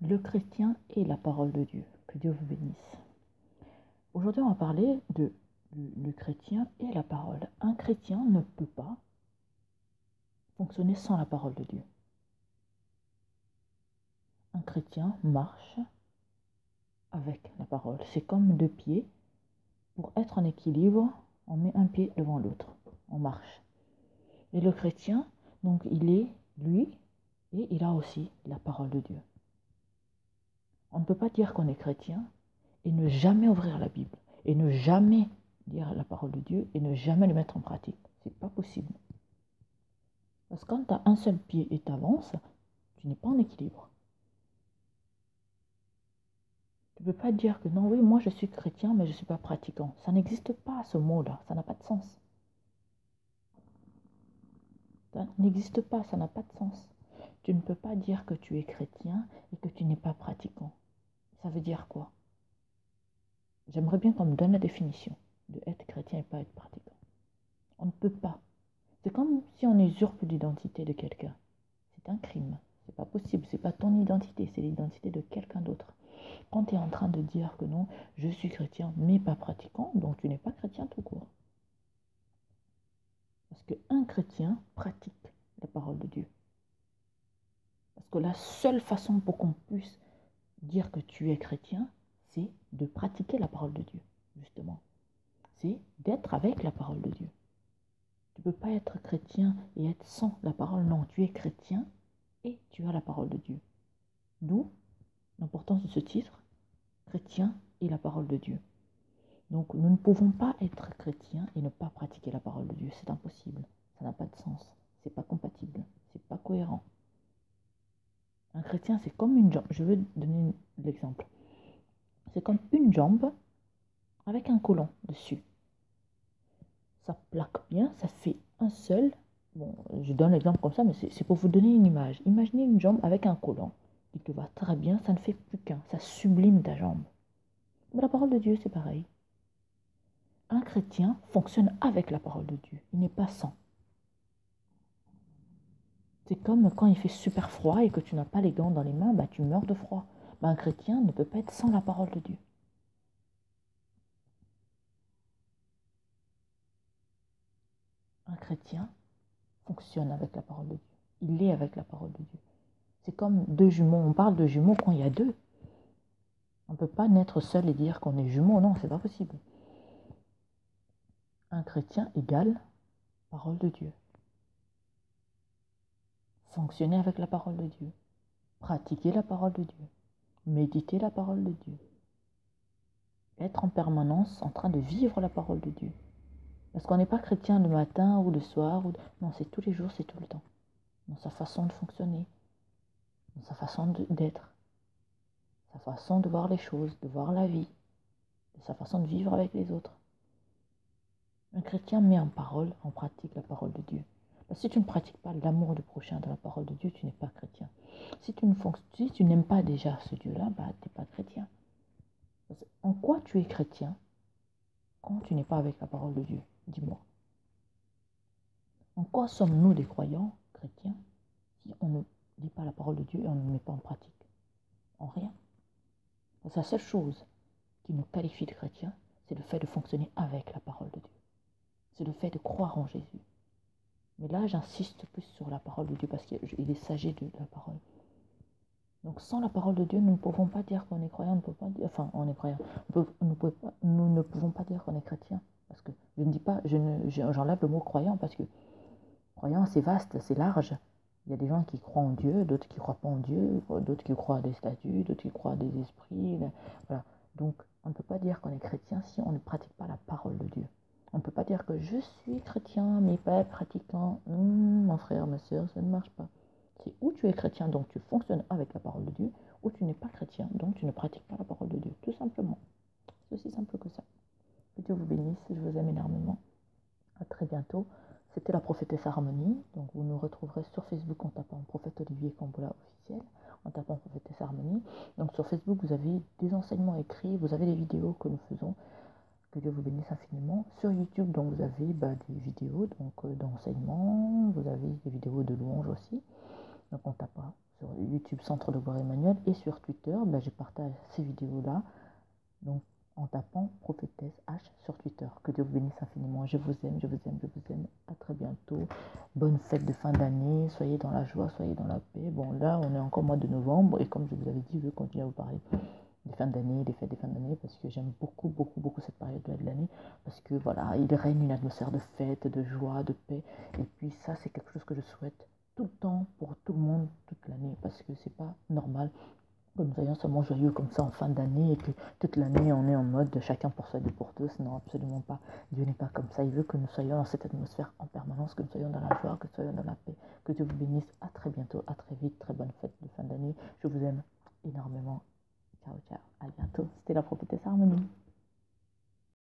Le chrétien et la parole de Dieu. Que Dieu vous bénisse. Aujourd'hui, on va parler de le chrétien et la parole. Un chrétien ne peut pas fonctionner sans la parole de Dieu. Un chrétien marche avec la parole. C'est comme deux pieds. Pour être en équilibre, on met un pied devant l'autre. On marche. Et le chrétien, donc il est lui et il a aussi la parole de Dieu. On ne peut pas dire qu'on est chrétien et ne jamais ouvrir la Bible et ne jamais dire la parole de Dieu et ne jamais le mettre en pratique. C'est pas possible. Parce que quand tu as un seul pied et tu avances, tu n'es pas en équilibre. Tu ne peux pas dire que non, oui, moi je suis chrétien, mais je ne suis pas pratiquant. Ça n'existe pas ce mot-là, ça n'a pas de sens. Ça n'existe pas, ça n'a pas de sens. Tu ne peux pas dire que tu es chrétien et que tu n'es pas pratiquant. Ça veut dire quoi? J'aimerais bien qu'on me donne la définition de être chrétien et pas être pratiquant. On ne peut pas. C'est comme si on usurpe l'identité de quelqu'un. C'est un crime. C'est pas possible. C'est pas ton identité, c'est l'identité de quelqu'un d'autre. Quand tu es en train de dire que non, je suis chrétien mais pas pratiquant, donc tu n'es pas chrétien tout court. Parce qu'un chrétien pratique la parole de Dieu. Parce que la seule façon pour qu'on puisse dire que tu es chrétien, c'est de pratiquer la parole de Dieu, justement. C'est d'être avec la parole de Dieu. Tu ne peux pas être chrétien et être sans la parole. Non, tu es chrétien et tu as la parole de Dieu. D'où l'importance de ce titre, chrétien et la parole de Dieu. Donc nous ne pouvons pas être chrétiens et ne pas pratiquer la parole de Dieu. C'est impossible. Ça n'a pas de sens. C'est pas compatible. C'est pas cohérent. Un chrétien, c'est comme une jambe. Je vais donner l'exemple. C'est comme une jambe avec un collant dessus. Ça plaque bien, ça fait un seul. Bon, je donne l'exemple comme ça, mais c'est pour vous donner une image. Imaginez une jambe avec un collant qui te va très bien, ça ne fait plus qu'un, ça sublime ta jambe. Mais la parole de Dieu, c'est pareil. Un chrétien fonctionne avec la parole de Dieu, il n'est pas sans. C'est comme quand il fait super froid et que tu n'as pas les gants dans les mains, bah, tu meurs de froid. Bah, un chrétien ne peut pas être sans la parole de Dieu. Un chrétien fonctionne avec la parole de Dieu. Il est avec la parole de Dieu. C'est comme deux jumeaux. On parle de jumeaux quand il y a deux. On ne peut pas naître seul et dire qu'on est jumeaux. Non, c'est pas possible. Un chrétien égale parole de Dieu. Fonctionner avec la parole de Dieu. Pratiquer la parole de Dieu. Méditer la parole de Dieu. Être en permanence en train de vivre la parole de Dieu. Parce qu'on n'est pas chrétien le matin ou le soir. Non, c'est tous les jours, c'est tout le temps. Dans sa façon de fonctionner. Dans sa façon d'être. Sa façon de voir les choses, de voir la vie. De sa façon de vivre avec les autres. Un chrétien met en parole, en pratique la parole de Dieu. Parce que si tu ne pratiques pas l'amour du prochain dans la parole de Dieu, tu n'es pas chrétien. Si tu n'aimes pas déjà ce Dieu-là, bah, tu n'es pas chrétien. En quoi tu es chrétien quand tu n'es pas avec la parole de Dieu? Dis-moi. En quoi sommes-nous des croyants chrétiens si on ne lit pas la parole de Dieu et on ne le met pas en pratique? En rien. Parce que la seule chose qui nous qualifie de chrétiens, c'est le fait de fonctionner avec la parole de Dieu. C'est le fait de croire en Jésus. Mais là, j'insiste plus sur la parole de Dieu parce qu'il est sagé de la parole. Donc, sans la parole de Dieu, nous ne pouvons pas dire qu'on est croyant, on est croyant. Nous ne pouvons pas dire qu'on est chrétien. Parce que je ne dis pas, j'enlève le mot croyant parce que croyant, c'est vaste, c'est large. Il y a des gens qui croient en Dieu, d'autres qui ne croient pas en Dieu, d'autres qui croient à des statues, d'autres qui croient à des esprits. Voilà. Donc, on ne peut pas dire qu'on est chrétien si on ne pratique pas la parole de Dieu. On ne peut pas dire que je suis chrétien, mais pas pratiquant. Mon frère, ma soeur, ça ne marche pas. C'est où tu es chrétien, donc tu fonctionnes avec la parole de Dieu, ou tu n'es pas chrétien, donc tu ne pratiques pas la parole de Dieu. Tout simplement. C'est aussi simple que ça. Que Dieu vous bénisse, je vous aime énormément. À très bientôt. C'était la prophétesse Harmonie. Donc vous nous retrouverez sur Facebook en tapant Prophète Olivier Cambola officiel, en tapant prophétesse Harmonie. Donc sur Facebook, vous avez des enseignements écrits, vous avez des vidéos que nous faisons. Que Dieu vous bénisse infiniment. Sur YouTube, donc vous avez des vidéos d'enseignement, vous avez des vidéos de louanges aussi. Donc on tape sur YouTube Centre de Gloire Emmanuel et sur Twitter, je partage ces vidéos-là. Donc, en tapant Prophétesse H sur Twitter. Que Dieu vous bénisse infiniment. Je vous aime, je vous aime, je vous aime. À très bientôt. Bonne fête de fin d'année. Soyez dans la joie, soyez dans la paix. Bon, là, on est encore au mois de novembre. Et comme je vous avais dit, je vais continuer à vous parler des fins d'année, des fêtes des fins d'année, parce que j'aime beaucoup, beaucoup, beaucoup cette période-là de l'année. Parce que voilà, il règne une atmosphère de fête, de joie, de paix. Et puis ça, c'est quelque chose que je souhaite tout le temps, pour tout le monde, toute l'année. Parce que c'est pas normal que nous soyons seulement joyeux comme ça en fin d'année et que toute l'année on est en mode de chacun pour soi, Dieu pour tous. Non, absolument pas. Dieu n'est pas comme ça. Il veut que nous soyons dans cette atmosphère en permanence, que nous soyons dans la joie, que nous soyons dans la paix. Que Dieu vous bénisse. À très bientôt, à très vite. Très bonne fête de fin d'année. Je vous aime énormément. Ciao, ciao. À bientôt. C'était la prophétesse Harmonie.